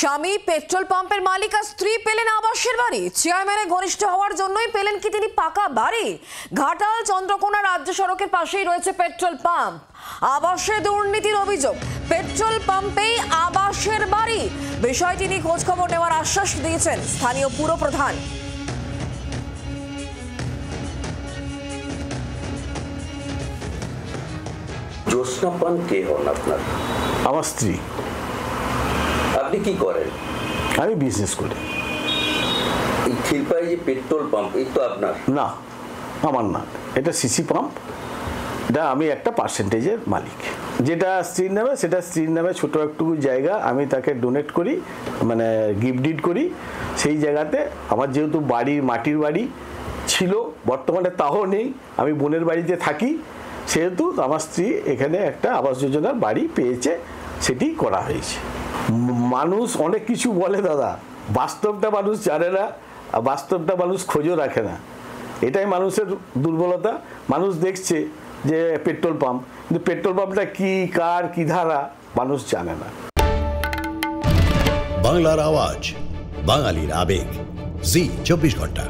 স্বামী পেট্রোল পাম্পের মালিক আর স্ত্রী পেলেন আবাসের বাড়ি। চেয়ারম্যানের ঘনিষ্ঠ হওয়ার জন্যই পেলেন কি তিনি পাকা বাড়ি? ঘাটাল চন্দ্রকোনা রাজ্য সড়কের পাশেই রয়েছে পেট্রোল পাম্প। আবাসে দুর্নীতির অভিযোগ, পেট্রোল পাম্পেই আবাসের বাড়ি। বিষয়টি নিয়ে খোঁজ খবর নেওয়ার আশ্বাস দিয়েছেন স্থানীয় পুরপ্রধান। জ্যোৎস্না পান কে হন আপনার? আমার স্ত্রী। আপনি কি করেন? আমি বিজনেস করি। এই ক্ষীরপাই যে পেট্রোল পাম্প, এই তো আপনার না, আমার না, এটা সিসি পাম্প। এটা আমি একটা পার্সেন্টেজের মালিক। যেটা স্ত্রীর নামে, সেটা স্ত্রীর নামে ছোট একটু জায়গা আমি তাকে ডোনেট করি, মানে গিফট ডিড করি। সেই জায়গাতে আমার যেহেতু বাড়ির মাটির বাড়ি ছিল, বর্তমানে তাও নেই, আমি বোনের বাড়িতে থাকি, সেহেতু আমার স্ত্রী এখানে একটা আবাস যোজনার বাড়ি পেয়েছে, সেটি করা হয়েছে। মানুষ অনেক কিছু বলে দাদা, বাস্তবটা মানুষ জানে না, বাস্তবটা মানুষ খোঁজও রাখে না। এটাই মানুষের দুর্বলতা। মানুষ দেখছে যে পেট্রোল পাম্প, কিন্তু পেট্রোল পাম্পটা কি, কার, কি ধারা মানুষ জানে না। বাংলার আওয়াজ, বাঙালির আবেগ, জি 24 ঘন্টা।